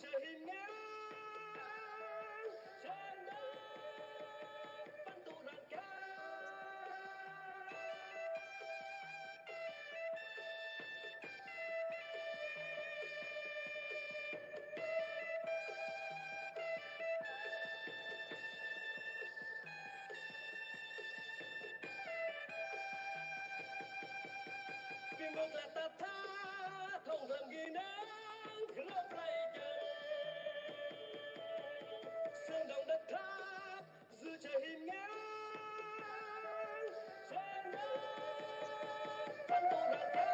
trời hiên ngang trên đất văn tụ đàn ca. Vì một là ta tha thông thường ghi nắng lấp lay chân sương đồng đất tháp giữa trời hiên ngang trên đất văn tụ đàn ca.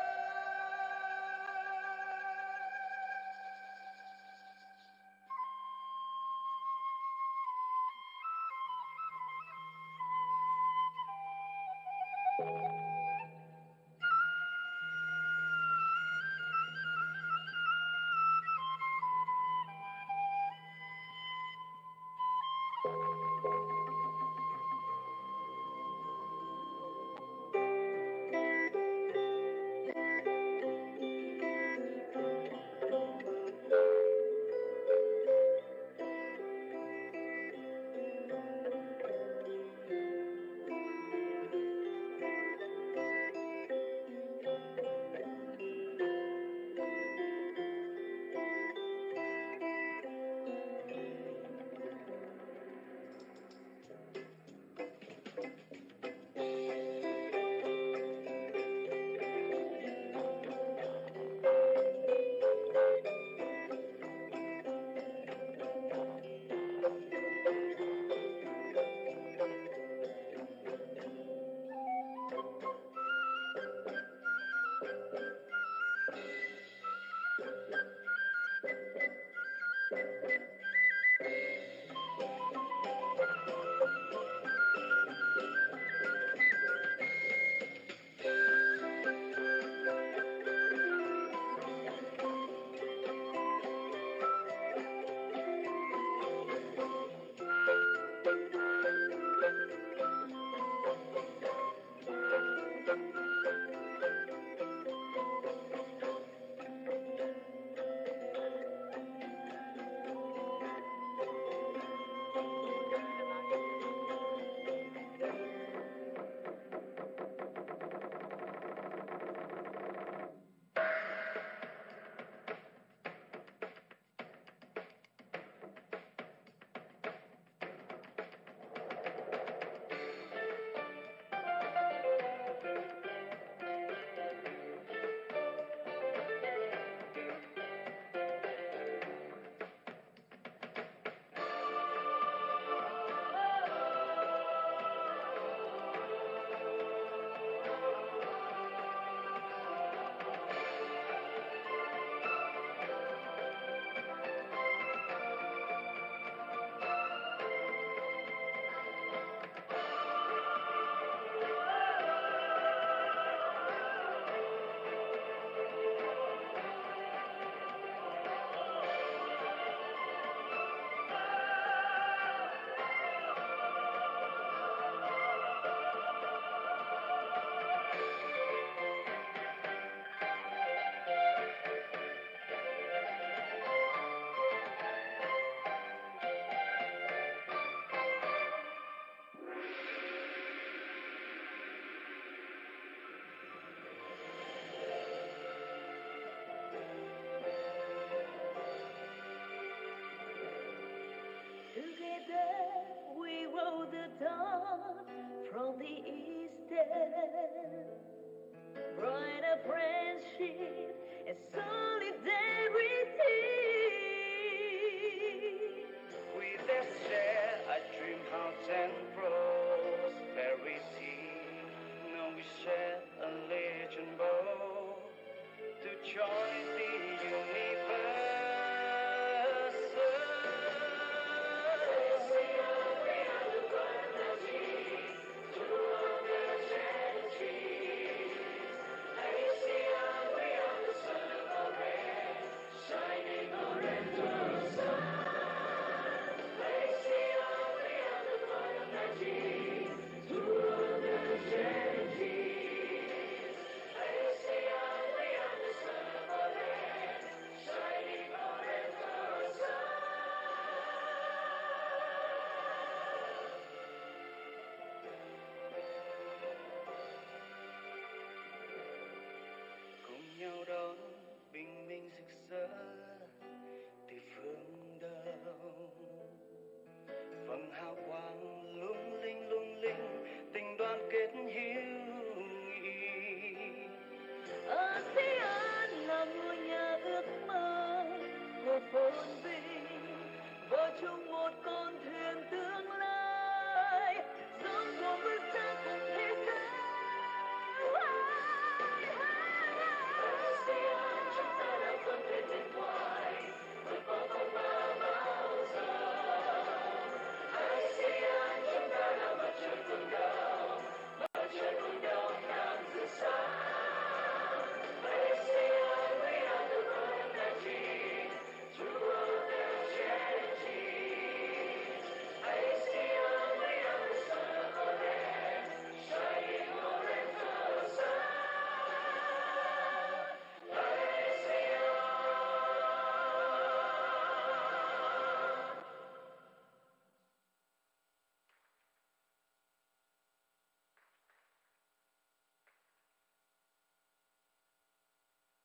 Together we rode the dawn from the eastern, brighter friendship and solidarity. We that share a dream house and prosperity. Now we share a legend bow to join the universe. Shining orange sun. They see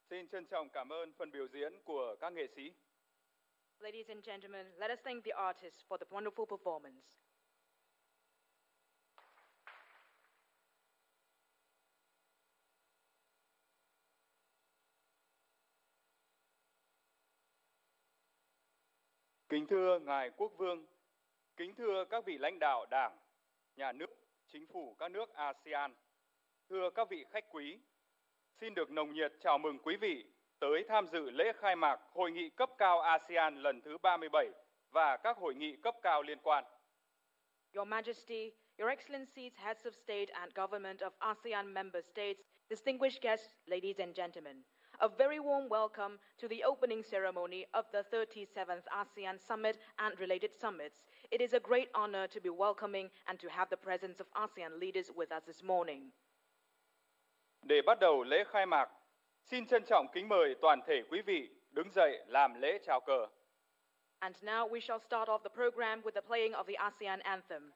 Xin trân trọng cảm ơn phần biểu diễn của các nghệ sĩ. Ladies and gentlemen, let us thank the artists for the wonderful performance. Kính thưa Ngài Quốc vương, kính thưa các vị lãnh đạo Đảng, Nhà nước, Chính phủ các nước ASEAN, thưa các vị khách quý, xin được nồng nhiệt chào mừng quý vị tới tham dự lễ khai mạc Hội nghị cấp cao ASEAN lần thứ 37 và các hội nghị cấp cao liên quan. Your Majesty, Your Excellencies, Heads of State and Government of ASEAN member states, distinguished guests, ladies and gentlemen, a very warm welcome to the opening ceremony of the 37th ASEAN Summit and related summits. It is a great honor to be welcoming and to have the presence of ASEAN leaders with us this morning. Để bắt đầu lễ khai mạc, xin trân trọng kính mời toàn thể quý vị đứng dậy làm lễ chào cờ. And now we shall start off the program with the playing of the ASEAN anthem.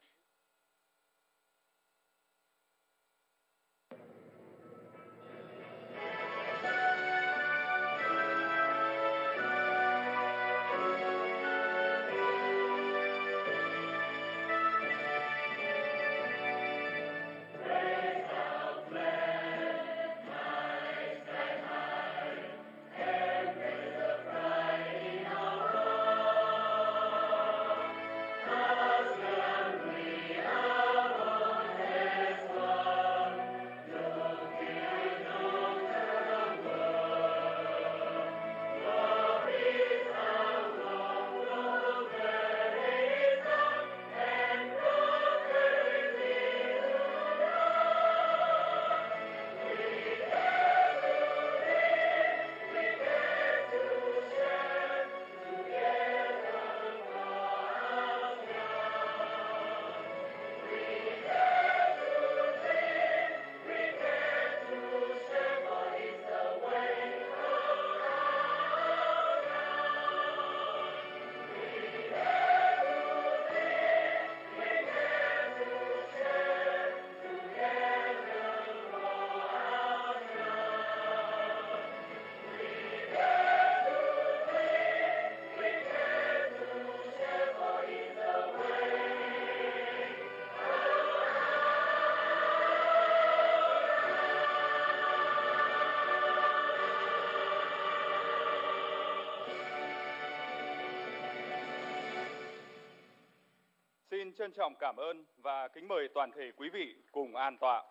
Xin trân trọng cảm ơn và kính mời toàn thể quý vị cùng an tọa.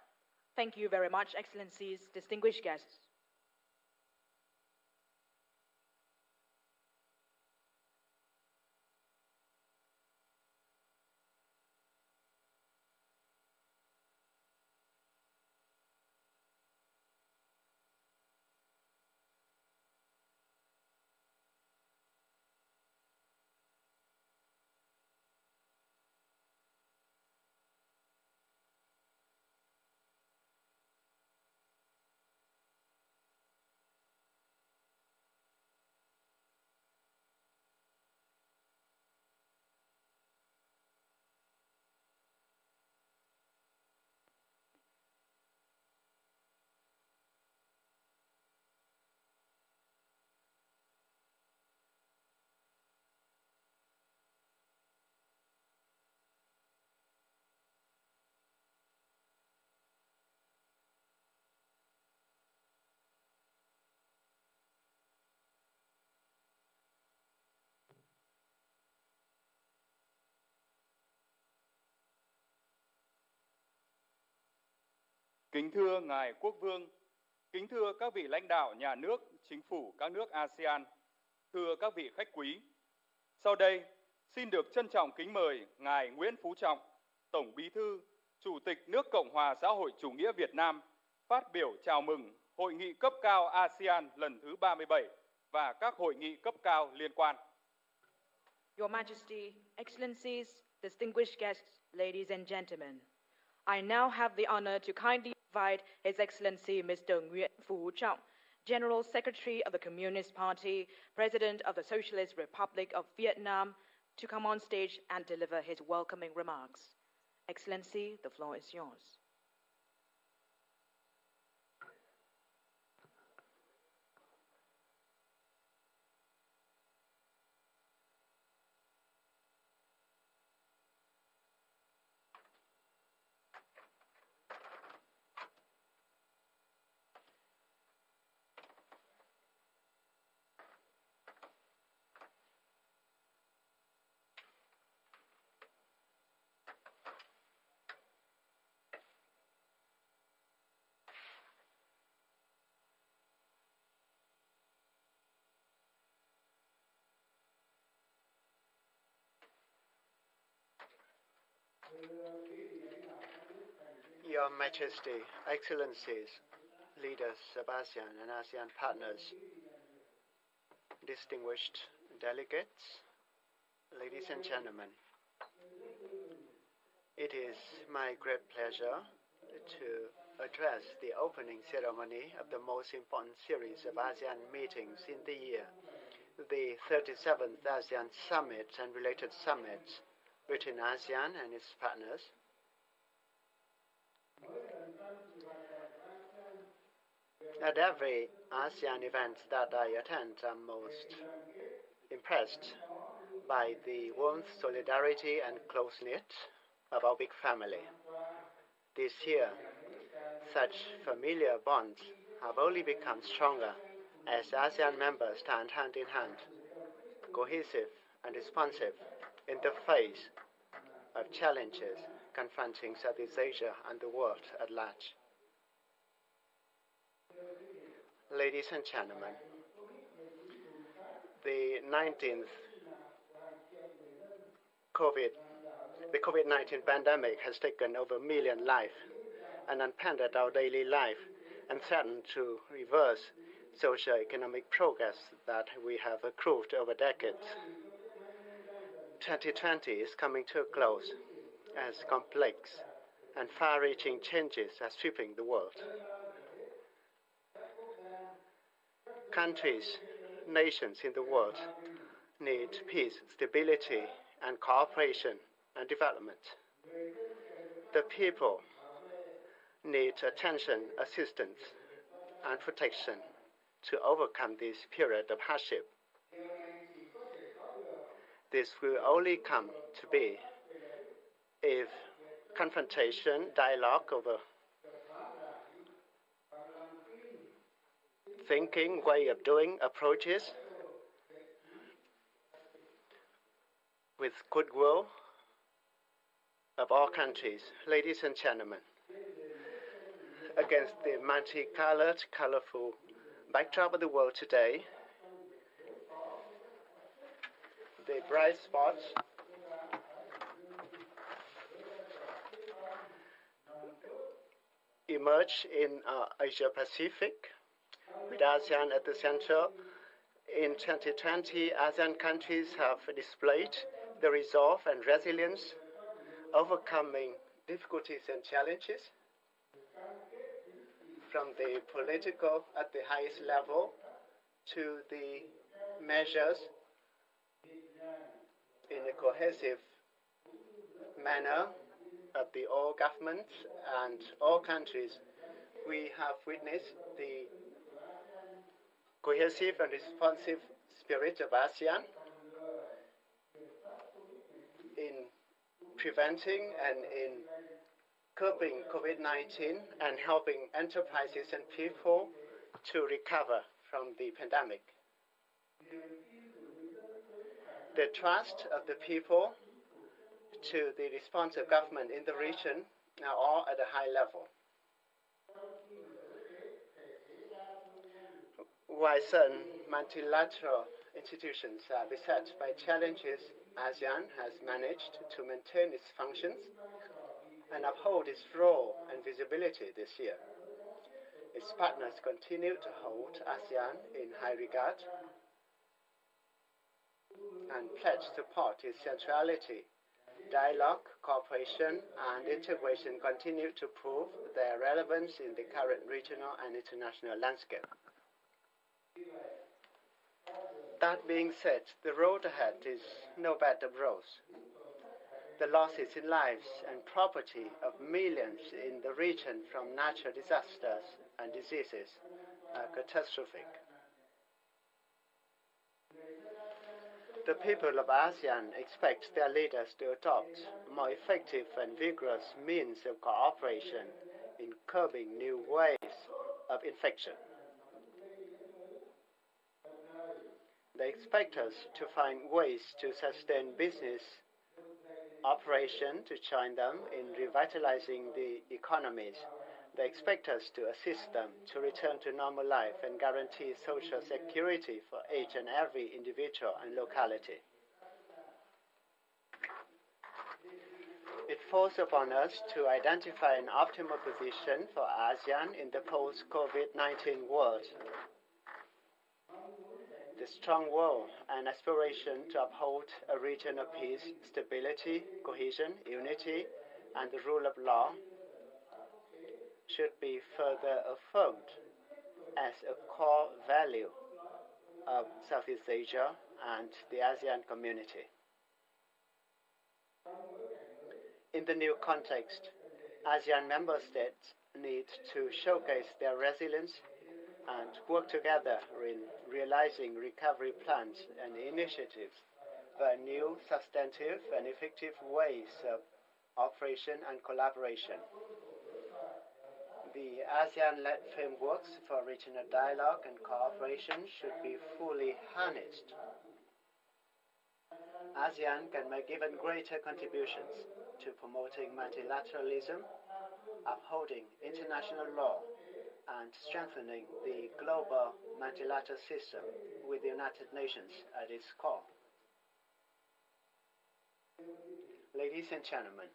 Thank you very much, Excellencies, distinguished guests. Kính thưa Ngài Quốc vương, kính thưa các vị lãnh đạo nhà nước, chính phủ các nước ASEAN, thưa các vị khách quý. Sau đây, xin được trân trọng kính mời Ngài Nguyễn Phú Trọng, Tổng Bí thư, Chủ tịch nước Cộng hòa xã hội chủ nghĩa Việt Nam, phát biểu chào mừng Hội nghị cấp cao ASEAN lần thứ 37 và các hội nghị cấp cao liên quan. Your Majesty, Excellencies, distinguished guests, ladies and gentlemen, I now have the honor to kindly invite His Excellency Mr. Nguyễn Phú Trọng, General Secretary of the Communist Party, President of the Socialist Republic of Vietnam, to come on stage and deliver his welcoming remarks. Excellency, the floor is yours. Your Majesty, Excellencies, leaders of ASEAN and ASEAN partners, distinguished delegates, ladies and gentlemen, it is my great pleasure to address the opening ceremony of the most important series of ASEAN meetings in the year, the 37th ASEAN Summit and related summits between ASEAN and its partners. At every ASEAN event that I attend, I'm most impressed by the warmth, solidarity, and close-knit of our big family. This year, such familiar bonds have only become stronger as ASEAN members stand hand in hand, cohesive and responsive in the face of challenges confronting Southeast Asia and the world at large. Ladies and gentlemen, the COVID-19 pandemic has taken over a million lives and upended our daily life and threatened to reverse socio-economic progress that we have accrued over decades. 2020 is coming to a close as complex and far-reaching changes are sweeping the world. Countries, nations in the world need peace, stability, and cooperation and development. The people need attention, assistance, and protection to overcome this period of hardship. This will only come to be if confrontation, dialogue over thinking, way of doing, approaches with goodwill of all countries. Ladies and gentlemen, against the multicolored, colorful backdrop of the world today, the bright spots emerge in Asia Pacific, with ASEAN at the center. In 2020, ASEAN countries have displayed the resolve and resilience, overcoming difficulties and challenges from the political at the highest level to the measures in a cohesive manner of the all governments and all countries. We have witnessed the cohesive and responsive spirit of ASEAN in preventing and in curbing COVID-19 and helping enterprises and people to recover from the pandemic. The trust of the people to the responsive government in the region are all at a high level. While certain multilateral institutions are beset by challenges, ASEAN has managed to maintain its functions and uphold its role and visibility this year. Its partners continue to hold ASEAN in high regard and pledge support its centrality. Dialogue, cooperation, and integration continue to prove their relevance in the current regional and international landscape. That being said, the road ahead is no bed of roses. The losses in lives and property of millions in the region from natural disasters and diseases are catastrophic. The people of ASEAN expect their leaders to adopt more effective and vigorous means of cooperation in curbing new waves of infection. They expect us to find ways to sustain business operation, to join them in revitalizing the economies. They expect us to assist them to return to normal life and guarantee social security for each and every individual and locality. It It falls upon us to identify an optimal position for ASEAN in the post-COVID-19 world. The strong will and aspiration to uphold a region of peace, stability, cohesion, unity, and the rule of law should be further affirmed as a core value of Southeast Asia and the ASEAN community. In the new context, ASEAN member states need to showcase their resilience and work together in realizing recovery plans and initiatives for new, substantive, and effective ways of operation and collaboration. The ASEAN-led frameworks for regional dialogue and cooperation should be fully harnessed. ASEAN can make even greater contributions to promoting multilateralism, upholding international law, and strengthening the global multilateral system with the United Nations at its core. Ladies and gentlemen,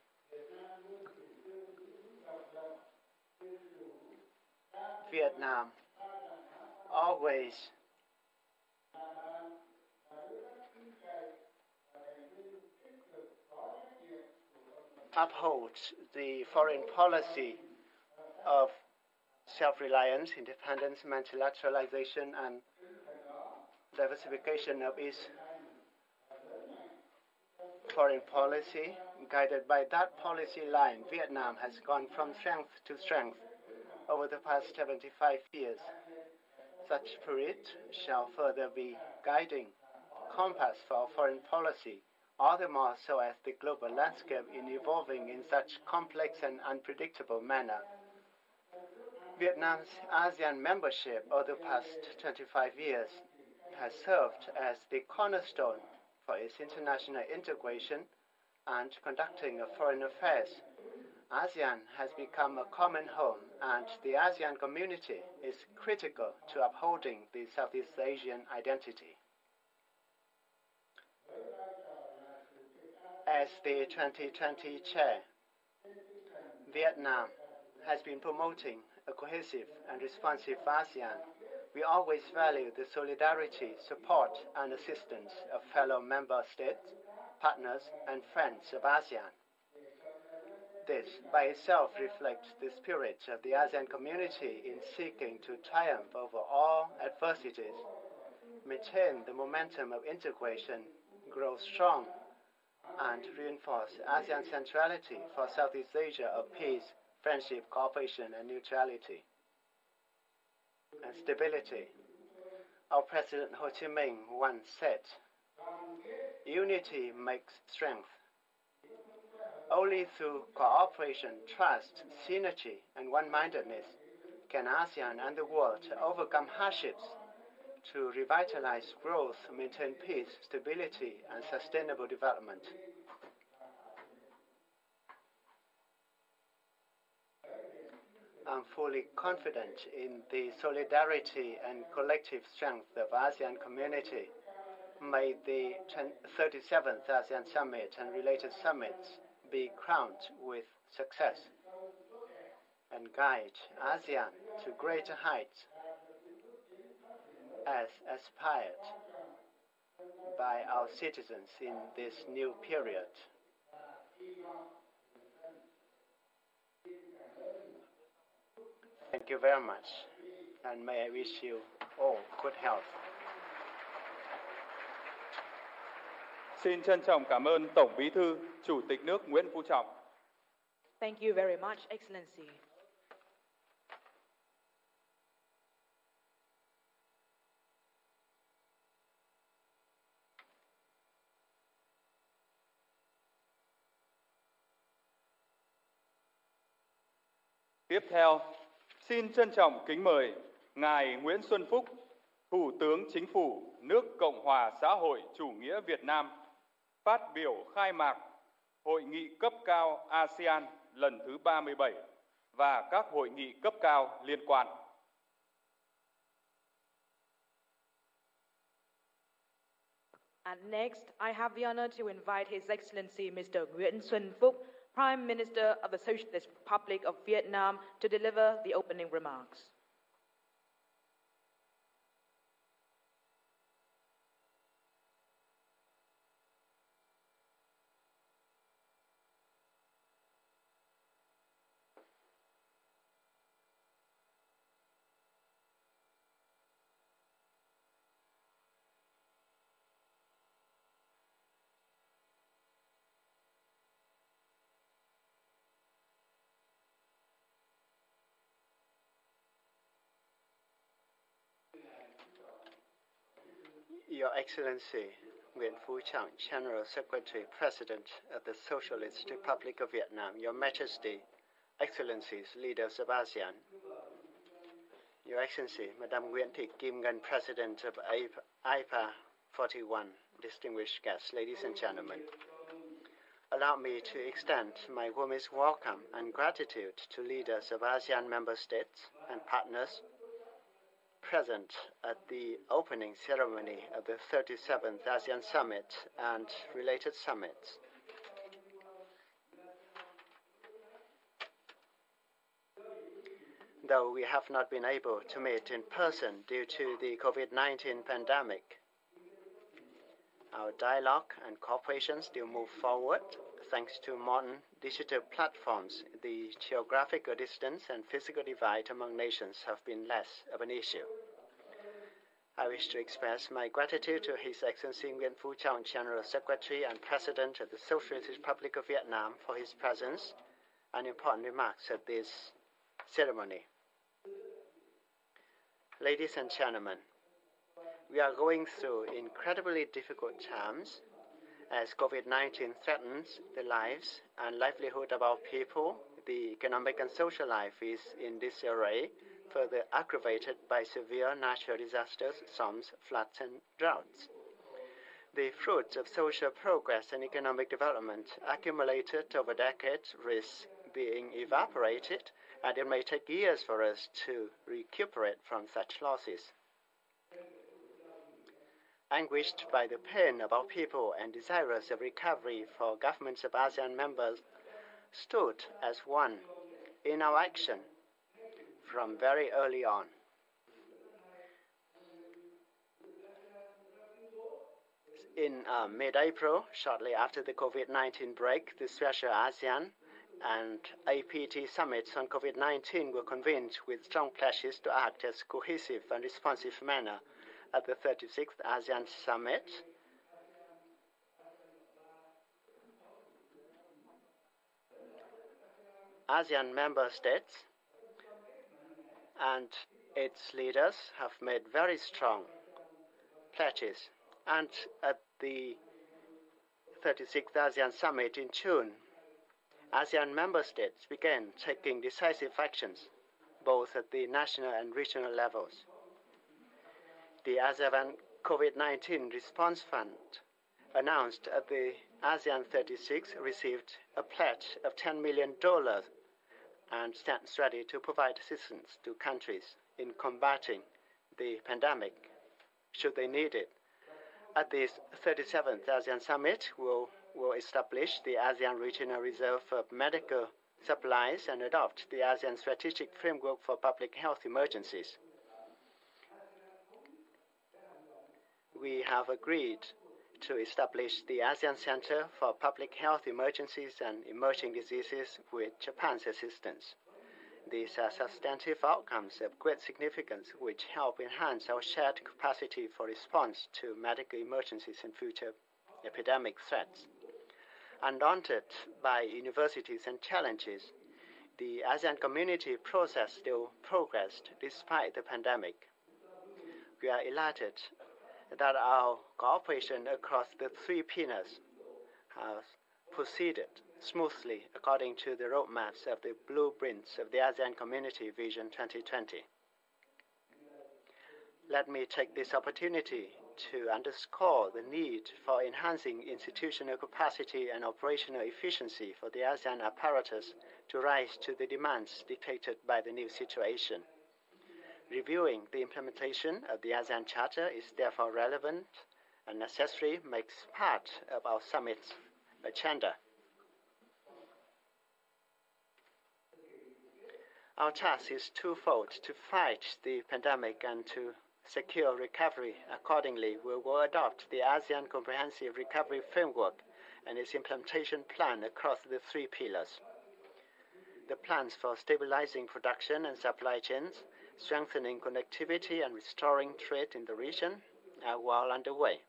Vietnam always upholds the foreign policy of self-reliance, independence, multilateralization, and diversification of its foreign policy. Guided by that policy line, Vietnam has gone from strength to strength over the past 75 years. Such spirit shall further be guiding compass for our foreign policy, all the more so as the global landscape is evolving in such complex and unpredictable manner. Vietnam's ASEAN membership over the past 25 years has served as the cornerstone for its international integration and conducting of foreign affairs. ASEAN has become a common home, and the ASEAN community is critical to upholding the Southeast Asian identity. As the 2020 chair, Vietnam has been promoting a cohesive and responsive ASEAN. We always value the solidarity, support, and assistance of fellow member states, partners, and friends of ASEAN. This, by itself, reflects the spirit of the ASEAN community in seeking to triumph over all adversities, maintain the momentum of integration, grow strong, and reinforce ASEAN centrality for Southeast Asia of peace, friendship, cooperation, and neutrality, and stability. Our President Ho Chi Minh once said, "Unity makes strength. Only through cooperation, trust, synergy, and one-mindedness can ASEAN and the world overcome hardships to revitalize growth, maintain peace, stability, and sustainable development." I'm fully confident in the solidarity and collective strength of ASEAN community. May the 37th ASEAN Summit and related summits be crowned with success and guide ASEAN to greater heights as aspired by our citizens in this new period. Thank you very much, and may I wish you all good health. Xin trân trọng cảm ơn Tổng Bí thư, Chủ tịch nước Nguyễn Phú Trọng. Thank you very much, Excellency. Tiếp theo, xin trân trọng kính mời Ngài Nguyễn Xuân Phúc, Thủ tướng Chính phủ nước Cộng hòa xã hội chủ nghĩa Việt Nam, phát biểu khai mạc Hội nghị cấp cao ASEAN lần thứ 37 và các hội nghị cấp cao liên quan. And next, I have the honor to invite His Excellency Mr. Nguyễn Xuân Phúc, Prime Minister of the Socialist Republic of Vietnam, to deliver the opening remarks. Your Excellency, Nguyen Phu Trọng, General Secretary, President of the Socialist Republic of Vietnam, Your Majesty, Excellencies, leaders of ASEAN, Your Excellency, Madame Nguyễn Thị Kim Ngân, President of IPA 41, distinguished guests, ladies and gentlemen. Allow me to extend my warmest welcome and gratitude to leaders of ASEAN member states and partners present at the opening ceremony of the 37th ASEAN Summit and related summits. Though we have not been able to meet in person due to the COVID-19 pandemic, our dialogue and cooperation still move forward thanks to modern digital platforms. The geographical distance and physical divide among nations have been less of an issue. I wish to express my gratitude to His Excellency Nguyen Phu Trọng, General Secretary and President of the Socialist Republic of Vietnam, for his presence and important remarks at this ceremony. Ladies and gentlemen, we are going through incredibly difficult times as COVID-19 threatens the lives and livelihood of our people. The economic and social life is in disarray, further aggravated by severe natural disasters, storms, floods, and droughts. The fruits of social progress and economic development accumulated over decades risk being evaporated, and it may take years for us to recuperate from such losses. Anguished by the pain of our people and desirous of recovery, for governments of ASEAN members stood as one in our action from very early on. In mid-April, shortly after the COVID-19 break, the Special ASEAN and APT summits on COVID-19 were convened with strong pledges to act as cohesive and responsive manner. At the 36th ASEAN Summit, ASEAN member states and its leaders have made very strong pledges. And at the 36th ASEAN Summit in June, ASEAN member states began taking decisive actions, both at the national and regional levels. The ASEAN COVID-19 Response Fund, announced at the ASEAN 36, received a pledge of $10 million and stands ready to provide assistance to countries in combating the pandemic, should they need it. At this 37th ASEAN Summit, we'll establish the ASEAN Regional Reserve of Medical Supplies and adopt the ASEAN Strategic Framework for Public Health Emergencies. We have agreed to establish the ASEAN Center for Public Health Emergencies and Emerging Diseases with Japan's assistance. These are substantive outcomes of great significance which help enhance our shared capacity for response to medical emergencies and future epidemic threats. Undaunted by universities and challenges, the ASEAN community process still progressed despite the pandemic. We are elated that our cooperation across the three pillars has proceeded smoothly according to the roadmaps of the blueprints of the ASEAN Community Vision 2020. Let me take this opportunity to underscore the need for enhancing institutional capacity and operational efficiency for the ASEAN apparatus to rise to the demands dictated by the new situation. Reviewing the implementation of the ASEAN Charter is therefore relevant and necessary, makes part of our summit's agenda. Our task is twofold: to fight the pandemic and to secure recovery. Accordingly, we will adopt the ASEAN Comprehensive Recovery Framework and its implementation plan across the three pillars. The plans for stabilizing production and supply chains, strengthening connectivity and restoring trade in the region are well underway.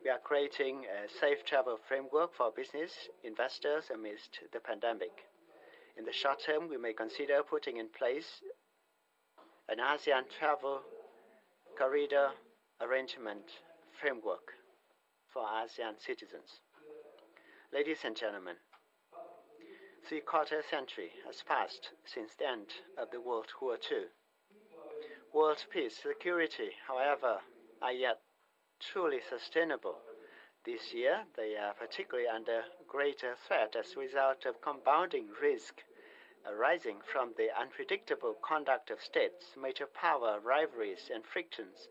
We are creating a safe travel framework for business investors amidst the pandemic. In the short term, we may consider putting in place an ASEAN travel corridor arrangement framework for ASEAN citizens. Ladies and gentlemen, 3/4 century has passed since the end of the World War II. World peace, security, however, are yet truly sustainable. This year, they are particularly under greater threat as a result of compounding risk arising from the unpredictable conduct of states, major power rivalries and frictions,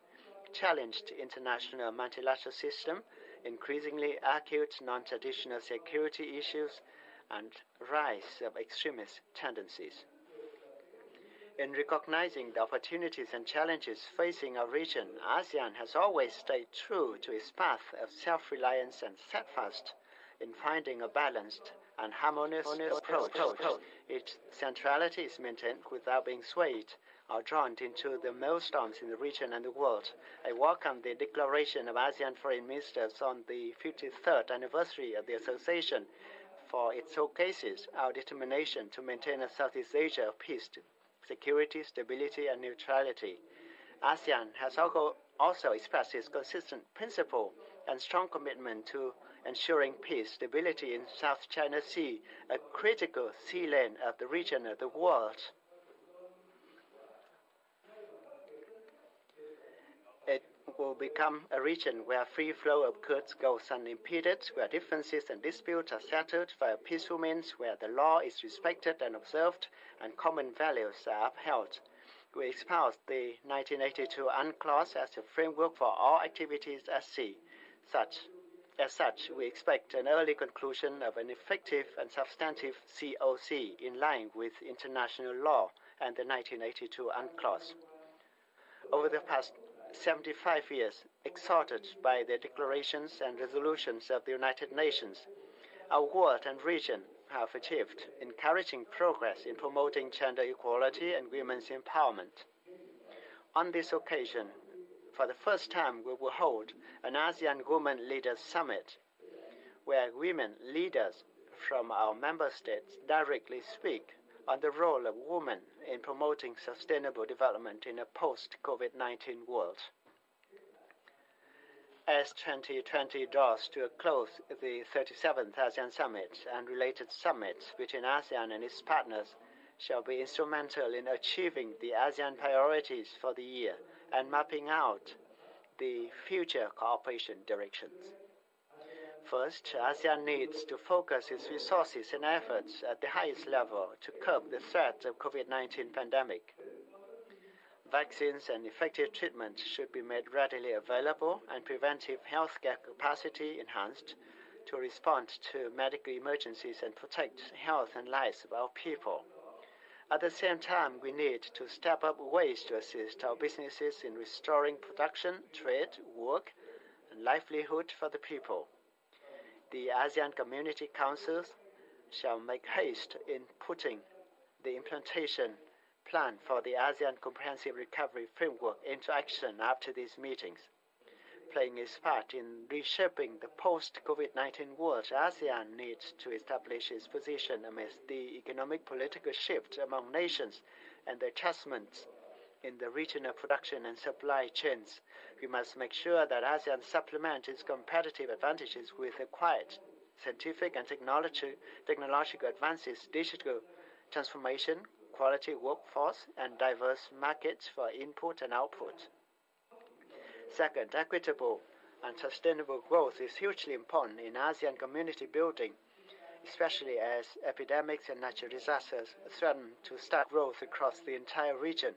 challenged international multilateral system, increasingly acute non-traditional security issues, and rise of extremist tendencies. In recognizing the opportunities and challenges facing our region, ASEAN has always stayed true to its path of self-reliance and steadfast in finding a balanced and harmonious approach. Its centrality is maintained without being swayed or drawn into the maelstorms in the region and the world. I welcome the declaration of ASEAN foreign ministers on the 53rd anniversary of the association, for it showcases our determination to maintain a Southeast Asia of peace, security, stability, and neutrality. ASEAN has also expressed its consistent principle and strong commitment to ensuring peace, stability in South China Sea, a critical sea lane of the region of the world. It will become a region where free flow of goods goes unimpeded, where differences and disputes are settled via peaceful means, where the law is respected and observed, and common values are upheld. We espouse the 1982 UNCLOS as a framework for all activities at sea. As such, we expect an early conclusion of an effective and substantive COC in line with international law and the 1982 UNCLOS. Over the past 75 years, exhorted by the declarations and resolutions of the United Nations, our world and region have achieved encouraging progress in promoting gender equality and women's empowerment. On this occasion, for the first time, we will hold an ASEAN Women Leaders Summit, where women leaders from our member states directly speak on the role of women in promoting sustainable development in a post-COVID-19 world. As 2020 draws to a close, the 37th ASEAN Summit and related summits between ASEAN and its partners shall be instrumental in achieving the ASEAN priorities for the year and mapping out the future cooperation directions. First, ASEAN needs to focus its resources and efforts at the highest level to curb the threat of COVID-19 pandemic. Vaccines and effective treatment should be made readily available and preventive healthcare capacity enhanced to respond to medical emergencies and protect health and lives of our people. At the same time, we need to step up ways to assist our businesses in restoring production, trade, work, and livelihood for the people. The ASEAN Community Councils shall make haste in putting the implementation plan for the ASEAN Comprehensive Recovery Framework into action after these meetings. Playing its part in reshaping the post-COVID-19 world, ASEAN needs to establish its position amidst the economic political shift among nations and the adjustments in the regional production and supply chains. We must make sure that ASEAN supplements its competitive advantages with acquired scientific and technological advances, digital transformation, quality workforce, and diverse markets for input and output. Second, equitable and sustainable growth is hugely important in ASEAN community building, especially as epidemics and natural disasters threaten to start growth across the entire region.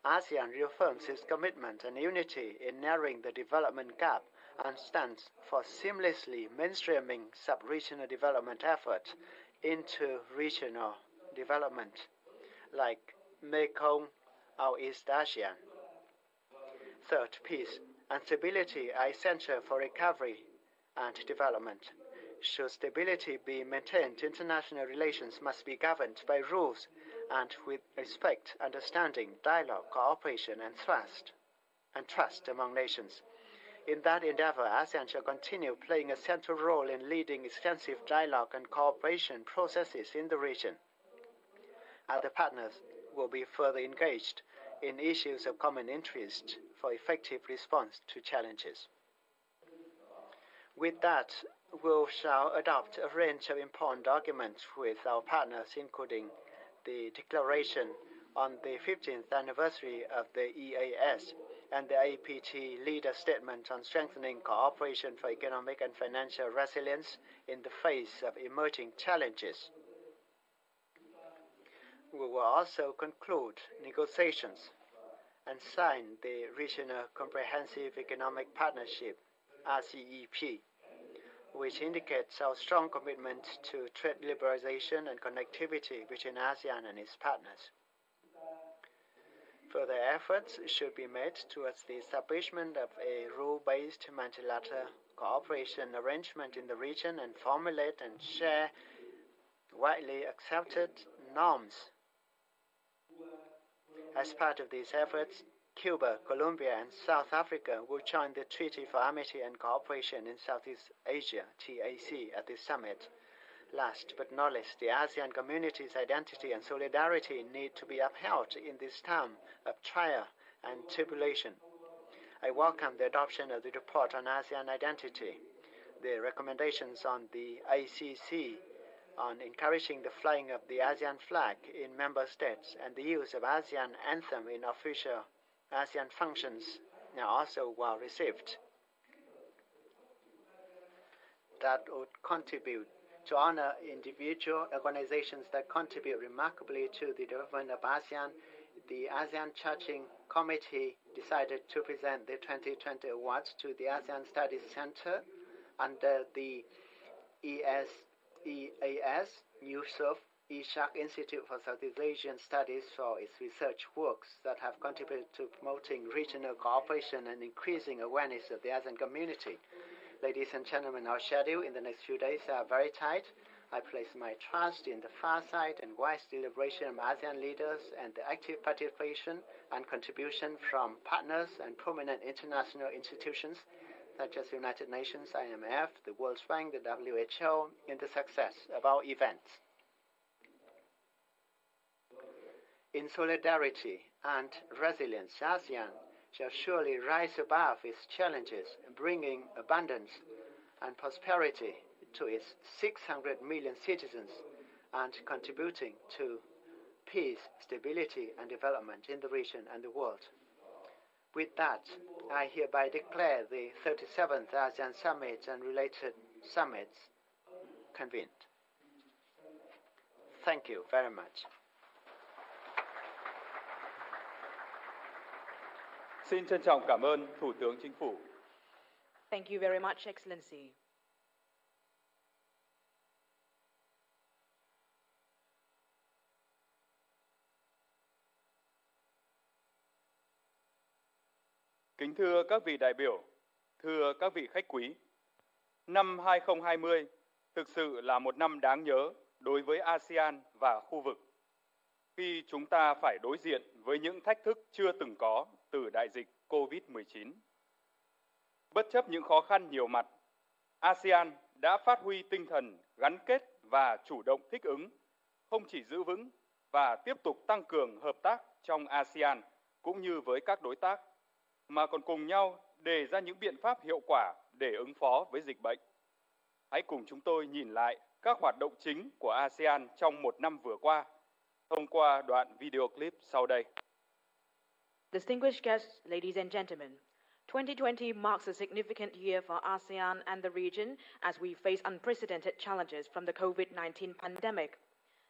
ASEAN reaffirms its commitment and unity in narrowing the development gap and stands for seamlessly mainstreaming sub-regional development efforts into regional development. like Mekong or East Asia. Third, peace and stability are essential for recovery and development. Should stability be maintained, international relations must be governed by rules and with respect, understanding, dialogue, cooperation, and trust among nations. In that endeavor, ASEAN shall continue playing a central role in leading extensive dialogue and cooperation processes in the region. Other partners will be further engaged in issues of common interest for effective response to challenges. With that, we shall adopt a range of important documents with our partners, including the Declaration on the 15th anniversary of the EAS and the APT Leader Statement on strengthening cooperation for economic and financial resilience in the face of emerging challenges. We will also conclude negotiations and sign the Regional Comprehensive Economic Partnership, RCEP, which indicates our strong commitment to trade liberalization and connectivity between ASEAN and its partners. Further efforts should be made towards the establishment of a rule-based multilateral cooperation arrangement in the region and formulate and share widely accepted norms. As part of these efforts, Cuba, Colombia, and South Africa will join the Treaty for Amity and Cooperation in Southeast Asia, TAC, at this summit. Last but not least, the ASEAN community's identity and solidarity need to be upheld in this time of trial and tribulation. I welcome the adoption of the report on ASEAN identity, the recommendations on the ACC on encouraging the flying of the ASEAN flag in member states and the use of ASEAN anthem in official ASEAN functions are also well received. That would contribute to honor individual organizations that contribute remarkably to the development of ASEAN. The ASEAN Charging Committee decided to present the 2020 awards to the ASEAN Studies Center under the EAS Yusof Ishak Institute for Southeast Asian Studies for its research works that have contributed to promoting regional cooperation and increasing awareness of the ASEAN community. Ladies and gentlemen, our schedule in the next few days are very tight. I place my trust in the farsight and wise deliberation of ASEAN leaders and the active participation and contribution from partners and prominent international institutions such as the United Nations, IMF, the World Bank, the WHO, in the success of our events. In solidarity and resilience, ASEAN shall surely rise above its challenges, bringing abundance and prosperity to its 600 million citizens and contributing to peace, stability, and development in the region and the world. With that, I hereby declare the 37th ASEAN Summit and related summits convened. Thank you very much. Xin trân trọng cảm ơn Thủ tướng Chính phủ. Thank you very much, Excellency. Kính thưa các vị đại biểu, thưa các vị khách quý, năm 2020 thực sự là một năm đáng nhớ đối với ASEAN và khu vực, khi chúng ta phải đối diện với những thách thức chưa từng có từ đại dịch COVID-19. Bất chấp những khó khăn nhiều mặt, ASEAN đã phát huy tinh thần gắn kết và chủ động thích ứng, không chỉ giữ vững và tiếp tục tăng cường hợp tác trong ASEAN cũng như với các đối tác, mà còn cùng nhau đề ra những biện pháp hiệu quả để ứng phó với dịch bệnh. Hãy cùng chúng tôi nhìn lại các hoạt động chính của ASEAN trong một năm vừa qua, thông qua đoạn video clip sau đây. Distinguished guests, ladies and gentlemen, 2020 marks a significant year for ASEAN and the region as we face unprecedented challenges from the COVID-19 pandemic.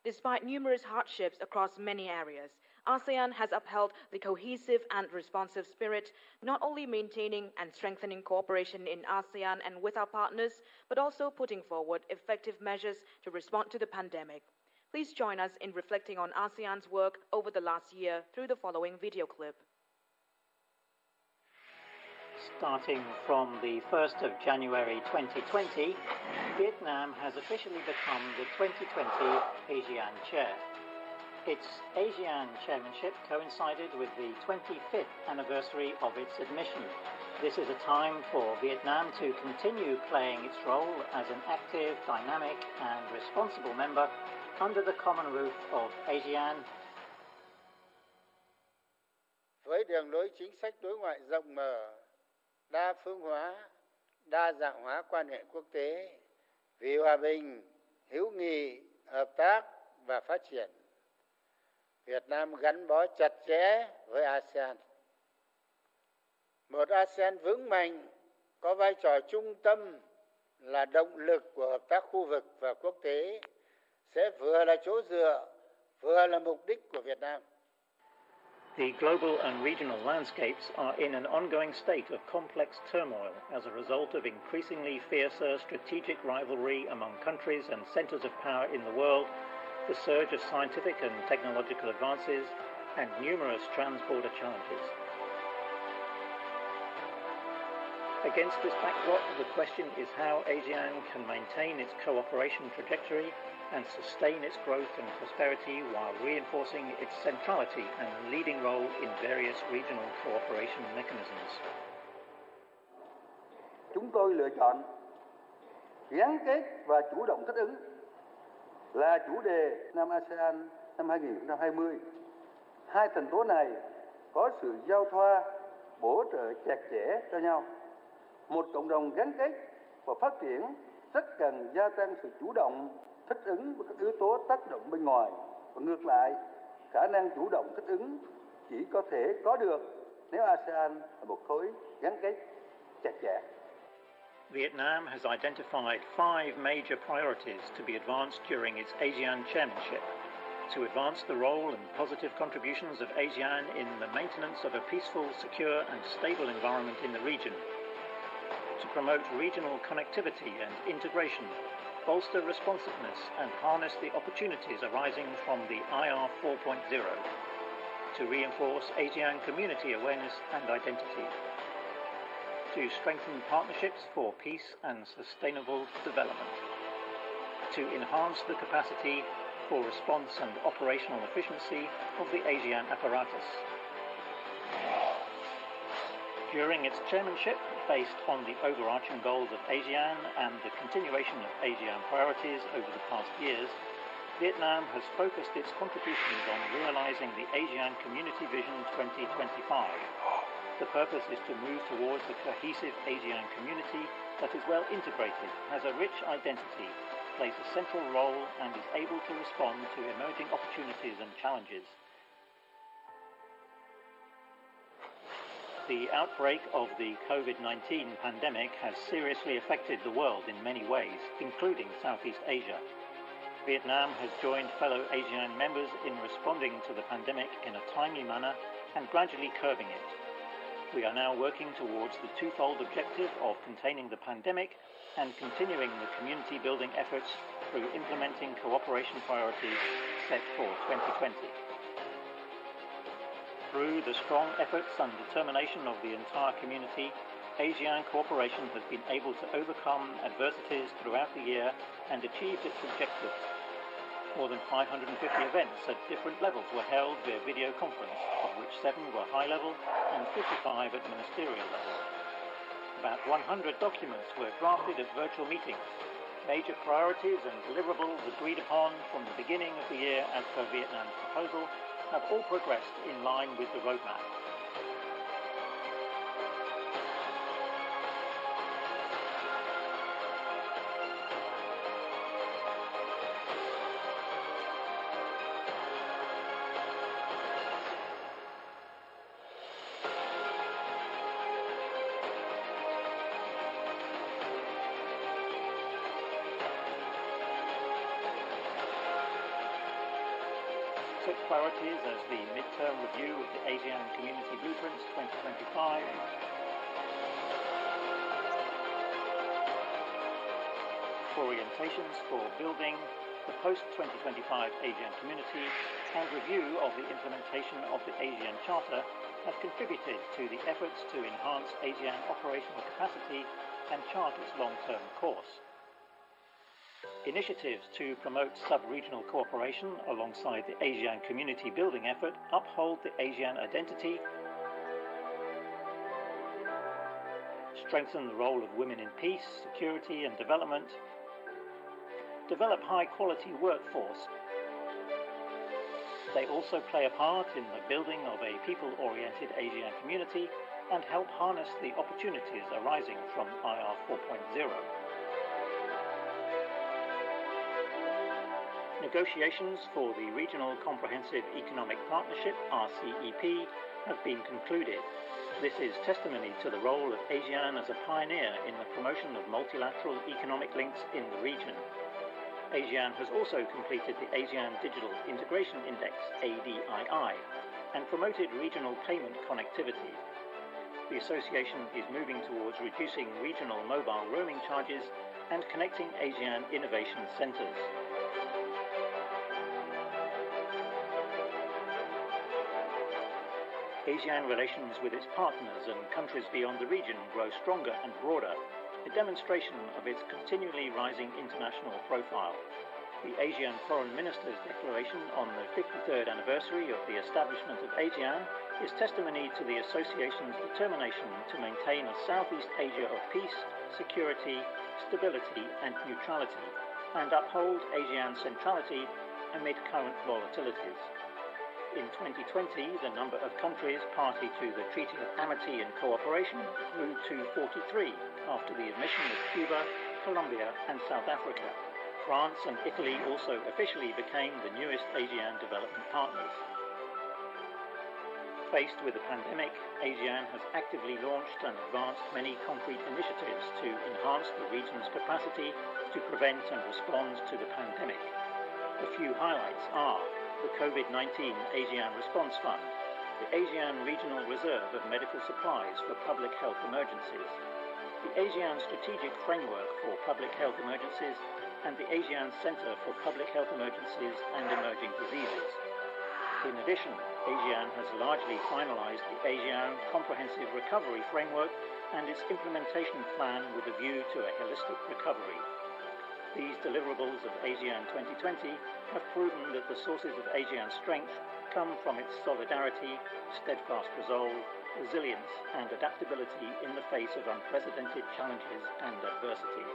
Despite numerous hardships across many areas, ASEAN has upheld the cohesive and responsive spirit, not only maintaining and strengthening cooperation in ASEAN and with our partners, but also putting forward effective measures to respond to the pandemic. Please join us in reflecting on ASEAN's work over the last year through the following video clip. Starting from the 1st of January 2020, Vietnam has officially become the 2020 ASEAN Chair. Its ASEAN chairmanship coincided with the 25th anniversary of its admission. This is a time for Vietnam to continue playing its role as an active, dynamic and responsible member under the common roof of ASEAN. Với đường lối chính sách đối ngoại rộng mở, đa phương hóa, đa dạng hóa quan hệ quốc tế vì hòa bình, hữu nghị, hợp tác và phát triển, Việt Nam gắn bó chặt chẽ với ASEAN. Một ASEAN vững mạnh, có vai trò trung tâm là động lực của hợp tác khu vực và quốc tế, sẽ vừa là chỗ dựa, vừa là mục đích của Việt Nam. The global and regional landscapes are in an ongoing state of complex turmoil as a result of increasingly fiercer strategic rivalry among countries and centers of power in the world, the surge of scientific and technological advances, and numerous trans-border challenges. Against this backdrop, the question is how ASEAN can maintain its cooperation trajectory and sustain its growth and prosperity while reinforcing its centrality and leading role in various regional cooperation mechanisms. Chúng tôi lựa chọn gắn kết và chủ động thích ứng là chủ đề năm ASEAN năm 2020. Hai thành tố này có sự giao thoa, bổ trợ chặt chẽ cho nhau. Một cộng đồng gắn kết và phát triển rất cần gia tăng sự chủ động, thích ứng với các yếu tố tác động bên ngoài, và ngược lại, khả năng chủ động thích ứng chỉ có thể có được nếu ASEAN là một khối gắn kết chặt chẽ. Vietnam has identified 5 major priorities to be advanced during its ASEAN chairmanship: to advance the role and positive contributions of ASEAN in the maintenance of a peaceful, secure and stable environment in the region, to promote regional connectivity and integration, bolster responsiveness and harness the opportunities arising from the IR 4.0, to reinforce ASEAN community awareness and identity, to strengthen partnerships for peace and sustainable development, to enhance the capacity for response and operational efficiency of the ASEAN apparatus. During its chairmanship, based on the overarching goals of ASEAN and the continuation of ASEAN priorities over the past years, Vietnam has focused its contributions on realizing the ASEAN Community Vision 2025. The purpose is to move towards a cohesive ASEAN community that is well integrated, has a rich identity, plays a central role and is able to respond to emerging opportunities and challenges. The outbreak of the COVID-19 pandemic has seriously affected the world in many ways, including Southeast Asia. Vietnam has joined fellow ASEAN members in responding to the pandemic in a timely manner and gradually curbing it. We are now working towards the twofold objective of containing the pandemic and continuing the community-building efforts through implementing cooperation priorities set for 2020. Through the strong efforts and determination of the entire community, ASEAN cooperation has been able to overcome adversities throughout the year and achieved its objectives. More than 550 events at different levels were held via video conference, of which 7 were high-level and 55 at ministerial level. About 100 documents were drafted at virtual meetings. Major priorities and deliverables agreed upon from the beginning of the year as per Vietnam's proposal have all progressed in line with the roadmap. Took priorities as the mid-term review of the ASEAN Community Blueprints 2025, orientations for building the post-2025 ASEAN community and review of the implementation of the ASEAN Charter have contributed to the efforts to enhance ASEAN operational capacity and chart its long-term course. Initiatives to promote sub-regional cooperation alongside the ASEAN community building effort uphold the ASEAN identity, strengthen the role of women in peace, security and development, develop high-quality workforce. They also play a part in the building of a people-oriented ASEAN community and help harness the opportunities arising from IR 4.0. Negotiations for the Regional Comprehensive Economic Partnership, RCEP, have been concluded. This is testimony to the role of ASEAN as a pioneer in the promotion of multilateral economic links in the region. ASEAN has also completed the ASEAN Digital Integration Index, ADII, and promoted regional payment connectivity. The association is moving towards reducing regional mobile roaming charges and connecting ASEAN innovation centres. ASEAN relations with its partners and countries beyond the region grow stronger and broader, a demonstration of its continually rising international profile. The ASEAN Foreign Ministers' Declaration on the 53rd anniversary of the establishment of ASEAN is testimony to the association's determination to maintain a Southeast Asia of peace, security, stability and neutrality, and uphold ASEAN centrality amid current volatilities. In 2020, the number of countries party to the Treaty of Amity and Cooperation grew to 43 after the admission of Cuba, Colombia and South Africa. France and Italy also officially became the newest ASEAN development partners. Faced with the pandemic, ASEAN has actively launched and advanced many concrete initiatives to enhance the region's capacity to prevent and respond to the pandemic. A few highlights are the COVID-19 ASEAN Response Fund, the ASEAN Regional Reserve of Medical Supplies for Public Health Emergencies, the ASEAN Strategic Framework for Public Health Emergencies, and the ASEAN Centre for Public Health Emergencies and Emerging Diseases. In addition, ASEAN has largely finalised the ASEAN Comprehensive Recovery Framework and its implementation plan with a view to a holistic recovery. These deliverables of ASEAN 2020 have proven that the sources of ASEAN's strength come from its solidarity, steadfast resolve, resilience and adaptability in the face of unprecedented challenges and adversity.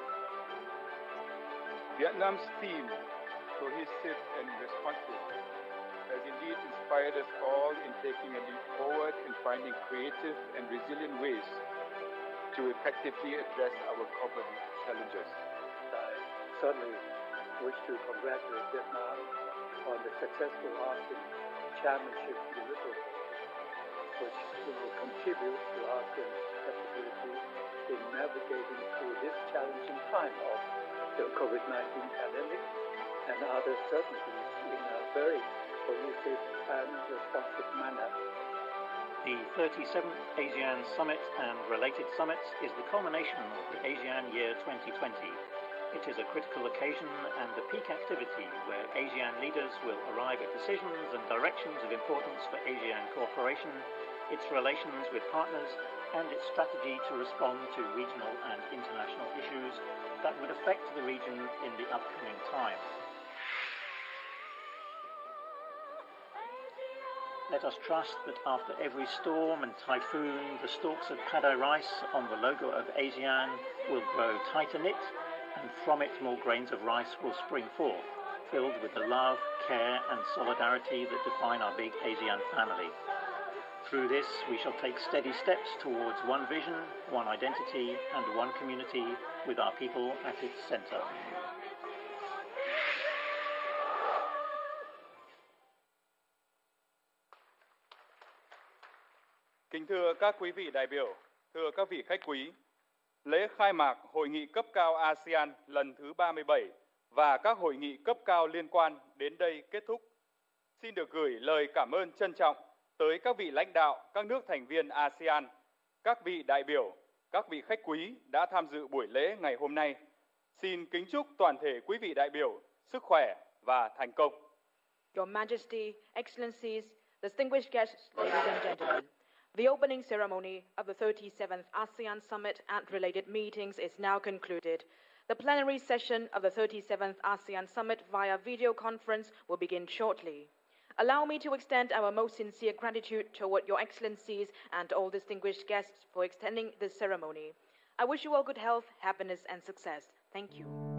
Vietnam's theme, cohesive and responsive, has indeed inspired us all in taking a leap forward and finding creative and resilient ways to effectively address our common challenges. I certainly wish to congratulate Vietnam on the successful ASEAN Chairmanship deliverables, which will contribute to ASEAN's capability in navigating through this challenging time of the COVID-19 pandemic and other certainties in a very cohesive and responsive manner. The 37th ASEAN Summit and related summits is the culmination of the ASEAN Year 2020. It is a critical occasion and a peak activity where ASEAN leaders will arrive at decisions and directions of importance for ASEAN cooperation, its relations with partners, and its strategy to respond to regional and international issues that would affect the region in the upcoming time. Let us trust that after every storm and typhoon, the stalks of paddy rice on the logo of ASEAN will grow tighter knit, and from it more grains of rice will spring forth, filled with the love, care and solidarity that define our big ASEAN family. Through this, we shall take steady steps towards one vision, one identity and one community with our people at its centre. Kính thưa các quý vị đại biểu, thưa các vị khách quý, lễ khai mạc Hội nghị cấp cao ASEAN lần thứ 37 và các hội nghị cấp cao liên quan đến đây kết thúc. Xin được gửi lời cảm ơn trân trọng tới các vị lãnh đạo các nước thành viên ASEAN, các vị đại biểu, các vị khách quý đã tham dự buổi lễ ngày hôm nay. Xin kính chúc toàn thể quý vị đại biểu sức khỏe, và thành công. Your Majesty, Excellencies, distinguished guests, ladies and gentlemen, the opening ceremony of the 37th ASEAN Summit and related meetings is now concluded. The plenary session of the 37th ASEAN Summit via video conference will begin shortly. Allow me to extend our most sincere gratitude toward Your Excellencies and all distinguished guests for extending this ceremony. I wish you all good health, happiness, and success. Thank you.